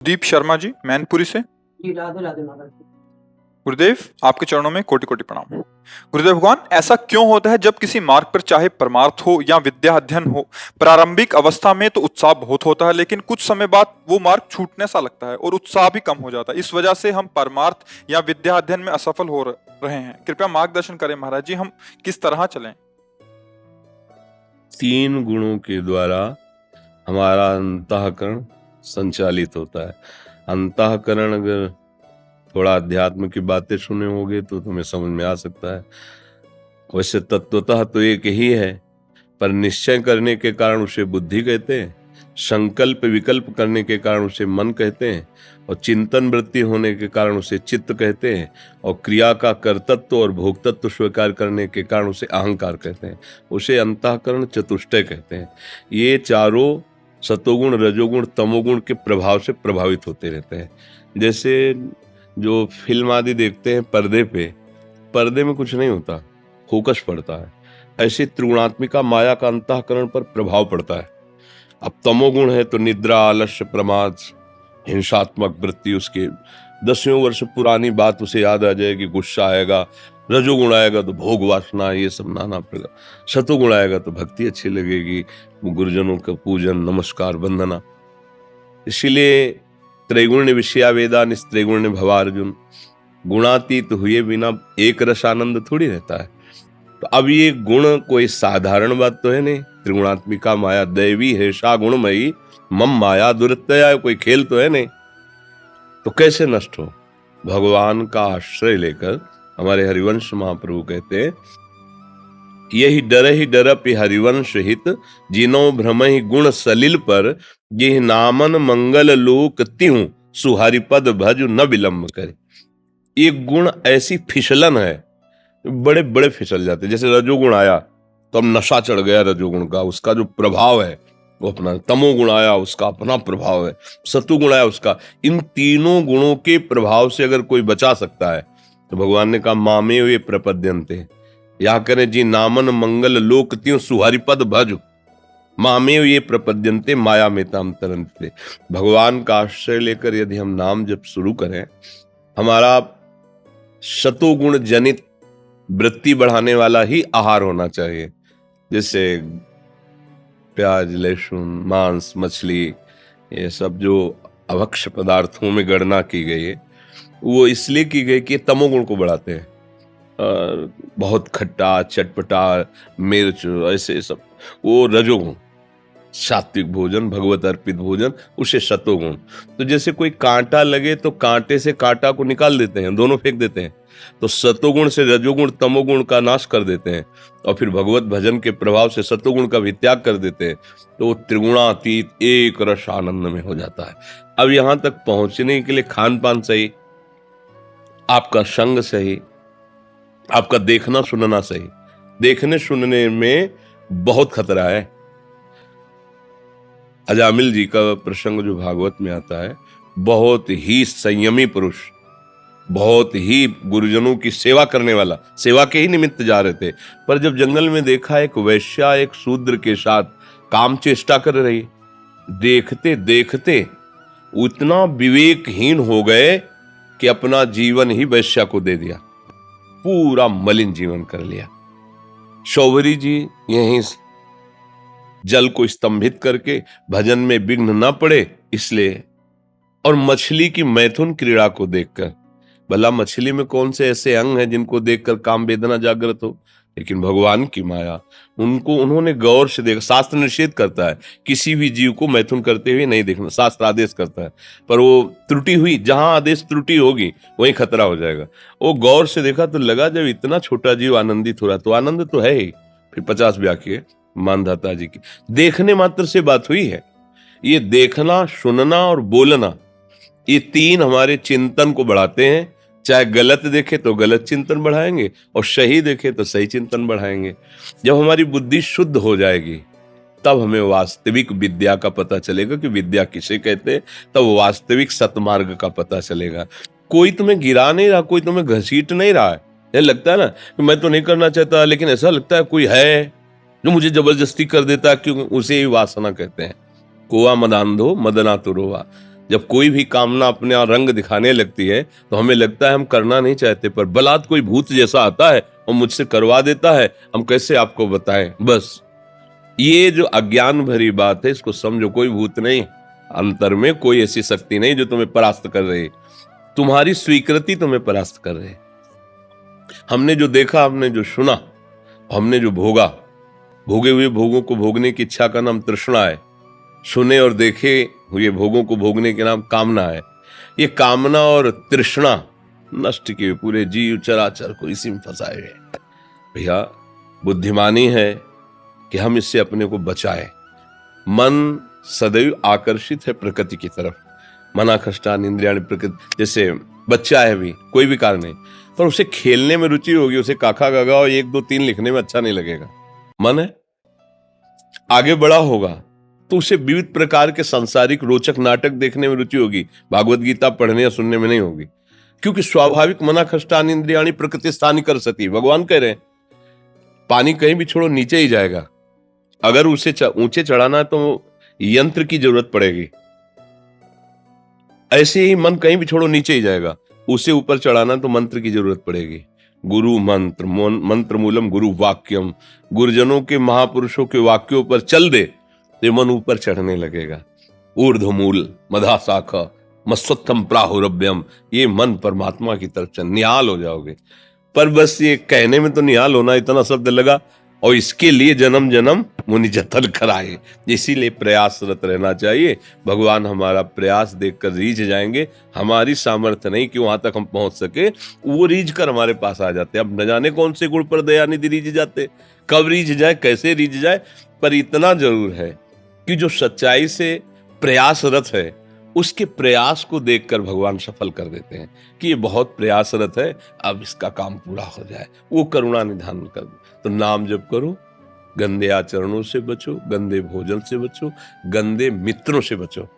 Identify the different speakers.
Speaker 1: दीप शर्मा जी मैनपुरी से।
Speaker 2: जी राधे राधे महाराज।
Speaker 1: गुरुदेव आपके चरणों में कोटि कोटि प्रणाम। गुरुदेव भगवान, ऐसा क्यों होता है जब किसी मार्ग पर चाहे परमार्थ हो या विद्या अध्ययन हो, प्रारंभिक अवस्था में तो उत्साह बहुत होता है, लेकिन कुछ समय बाद वो मार्ग छूटने सा लगता है और उत्साह भी कम हो जाता है। इस वजह से हम परमार्थ या विद्या अध्ययन में असफल हो रहे हैं। कृपया मार्गदर्शन करें महाराज जी, हम किस तरह चलें?
Speaker 3: 3 गुणों के द्वारा हमारा अंतःकरण संचालित होता है। अंतःकरण, अगर थोड़ा अध्यात्म की बातें सुने होगे तो तुम्हें समझ में आ सकता है। वैसे तत्वतः तो एक ही है, पर निश्चय करने के कारण उसे बुद्धि कहते हैं, संकल्प विकल्प करने के कारण उसे मन कहते हैं, और चिंतन वृत्ति होने के कारण उसे चित्त कहते हैं, और क्रिया का कर्तृत्व और भोक्तत्व स्वीकार करने के कारण उसे अहंकार कहते हैं। उसे अंतःकरण चतुष्टय कहते हैं। ये चारों सतोगुण, रजोगुण, तमोगुण के प्रभाव से प्रभावित होते रहते हैं। जैसे जो फिल्म आदि देखते हैं पर्दे में कुछ नहीं होता, फोकस पड़ता है। ऐसे त्रिगुणात्मिका माया का अंतःकरण पर प्रभाव पड़ता है। अब तमोगुण है तो निद्रा, आलस्य, प्रमाद, हिंसात्मक वृत्ति, उसके 10वें वर्ष पुरानी बात उसे याद आ जाएगी, गुस्सा आएगा। रजोगुण आएगा तो भोग वासना, ये सब नाना प्रकार। सतोगुण आएगा तो भक्ति अच्छी लगेगी, गुरुजनों का पूजन, नमस्कार, वंदना। इसीलिए त्रैगुण्य विषया वेदा निस्त्रैगुण्य भवार्जुन, गुणातीत हुए बिना एक रस आनंद थोड़ी रहता है। तो अब ये गुण कोई साधारण बात तो है नहीं। त्रिगुणात्मिका माया दैवी है, सा गुणमयी मम माया दुरत्यया, कोई खेल तो है नहीं। तो कैसे नष्ट हो? भगवान का आश्रय लेकर हमारे हरिवंश महाप्रभु कहते हैं, यही डरपि हरिवंश हित, जिनो भ्रम ही गुण सलिल पर, ये नामन मंगल लोक त्यों, सुहरिपद भज न विलंब करे। ये गुण ऐसी फिसलन है, बड़े बड़े फिसल जाते। जैसे रजोगुण आया तो अब नशा चढ़ गया रजोगुण का, उसका जो प्रभाव है वो अपना। तमोगुण आया, उसका अपना प्रभाव है। सतुगुण आया, उसका। इन तीनों गुणों के प्रभाव से अगर कोई बचा सकता है तो भगवान ने कहा मामे वे प्रपद्यन्ते, या करें जी नामन मंगल लोक त्यों, सुहरिपद भज मामे ये प्रपद्यन्ते माया में ताम तरन्ते। भगवान का आश्रय लेकर यदि हम नाम जप शुरू करें, हमारा सतोगुण जनित वृत्ति बढ़ाने वाला ही आहार होना चाहिए। जैसे प्याज, लहसुन, मांस, मछली, ये सब जो अभक्ष्य पदार्थों में गणना की गई है, वो इसलिए की गई कि तमोगुण को बढ़ाते हैं। और बहुत खट्टा, चटपटा, मिर्च, ऐसे सब वो रजोगुण। सात्विक भोजन, भगवत अर्पित भोजन, उसे सतोगुण। तो जैसे कोई कांटा लगे तो कांटे से कांटा को निकाल देते हैं, दोनों फेंक देते हैं। तो सतोगुण से रजोगुण तमोगुण का नाश कर देते हैं, और फिर भगवत भजन के प्रभाव से सतोगुण का भी त्याग कर देते हैं। तो वो त्रिगुणातीत एक रस आनंद में हो जाता है। अब यहां तक पहुंचने के लिए खान पान सही, आपका संग सही, आपका देखना सुनना सही। देखने सुनने में बहुत खतरा है। अजामिल जी का प्रसंग जो भागवत में आता है, बहुत ही संयमी पुरुष, बहुत ही गुरुजनों की सेवा करने वाला, सेवा के ही निमित्त जा रहे थे, पर जब जंगल में देखा एक वैश्या एक शूद्र के साथ काम चेष्टा कर रही, देखते देखते उतना विवेकहीन हो गए कि अपना जीवन ही वैश्या को दे दिया, पूरा मलिन जीवन कर लिया। शौभरी जी यहीं जल को स्तंभित करके भजन में विघ्न न पड़े इसलिए, और मछली की मैथुन क्रीड़ा को देखकर, भला मछली में कौन से ऐसे अंग हैं जिनको देखकर काम वेदना जागृत हो, लेकिन भगवान की माया उन्होंने गौर से देखा। शास्त्र निषेध करता है किसी भी जीव को मैथुन करते हुए नहीं देखना, शास्त्र आदेश करता है, पर वो त्रुटि हुई, जहां आदेश त्रुटि होगी वहीं खतरा हो जाएगा। वो गौर से देखा तो लगा जब इतना छोटा जीव आनंदित हो रहा तो आनंद तो है ही। फिर 50 व्याख्या मानधाता जी की, देखने मात्र से बात हुई है। ये देखना, सुनना और बोलना, ये 3 हमारे चिंतन को बढ़ाते हैं। चाहे गलत देखे तो गलत चिंतन बढ़ाएंगे, और सही देखे तो सही चिंतन बढ़ाएंगे। जब हमारी बुद्धि शुद्ध हो जाएगी तब हमें वास्तविक विद्या का पता चलेगा कि विद्या किसे कहते हैं, तब वास्तविक सतमार्ग का पता चलेगा। कोई तुम्हें गिरा नहीं रहा, कोई तुम्हें घसीट नहीं रहा है। ये लगता है ना कि मैं तो नहीं करना चाहता, लेकिन ऐसा लगता है कोई है जो मुझे जबरदस्ती कर देता है, क्योंकि उसे ही वासना कहते हैं। कोआ मदांधो मदना तुरोवा, जब कोई भी कामना अपने आप रंग दिखाने लगती है तो हमें लगता है हम करना नहीं चाहते, पर बलात् कोई भूत जैसा आता है और मुझसे करवा देता है, हम कैसे आपको बताएं। बस ये जो अज्ञान भरी बात है इसको समझो, कोई भूत नहीं, अंतर में कोई ऐसी शक्ति नहीं जो तुम्हें परास्त कर रही, तुम्हारी स्वीकृति तुम्हें परास्त कर रही। हमने जो देखा, हमने जो सुना, हमने जो भोगा, भोगे हुए भोगों को भोगने की इच्छा का नाम तृष्णा है, सुने और देखे हुए भोगों को भोगने के नाम कामना है। ये कामना और तृष्णा नष्ट किए पूरे जीव चराचर को इसी में फंसाए हुए। भैया बुद्धिमानी है कि हम इससे अपने को बचाएं। मन सदैव आकर्षित है प्रकृति की तरफ, मना खष्टान इंद्रियाणि प्रकृति। जैसे बच्चा है भी, कोई भी कारण नहीं, पर उसे खेलने में रुचि होगी, उसे काका गगा और 1 2 3 लिखने में अच्छा नहीं लगेगा। मन है आगे बड़ा होगा तो उसे विविध प्रकार के सांसारिक रोचक नाटक देखने में रुचि होगी, भागवत गीता पढ़ने या सुनने में नहीं होगी, क्योंकि स्वाभाविक मना खष्टान इंद्रियाणि प्रकृति स्थानी कर सती। भगवान कह रहे हैं पानी कहीं भी छोड़ो नीचे ही जाएगा, अगर उसे ऊंचे चढ़ाना है तो यंत्र की जरूरत पड़ेगी। ऐसे ही मन कहीं भी छोड़ो नीचे ही जाएगा, उसे ऊपर चढ़ाना तो मंत्र की जरूरत पड़ेगी। गुरु मंत्र, मंत्र मूलम गुरु वाक्यम, गुरुजनों के महापुरुषों के वाक्यों पर चल दे तो मन ऊपर चढ़ने लगेगा। ऊर्ध्वमूल मधा शाखा मस्वत्थम प्राहुरभ्यम, ये मन परमात्मा की तरफ चल, निहाल हो जाओगे। पर बस ये कहने में तो निहाल होना इतना शब्द लगा, और इसके लिए जन्म जन्म मुनि जतन कराए, इसीलिए प्रयासरत रहना चाहिए। भगवान हमारा प्रयास देखकर रीझ जाएंगे, हमारी सामर्थ्य नहीं कि वहां तक हम पहुंच सके, वो रीझ कर हमारे पास आ जाते। अब न जाने कौन से गुण पर दयानिधि रीझ जाते, कब रीझ जाए, कैसे रीझ जाए, पर इतना जरूर है कि जो सच्चाई से प्रयासरत है उसके प्रयास को देखकर भगवान सफल कर देते हैं कि ये बहुत प्रयासरत है, अब इसका काम पूरा हो जाए, वो करुणा निधान कर दे। तो नाम जप करो, गंदे आचरणों से बचो, गंदे भोजन से बचो, गंदे मित्रों से बचो।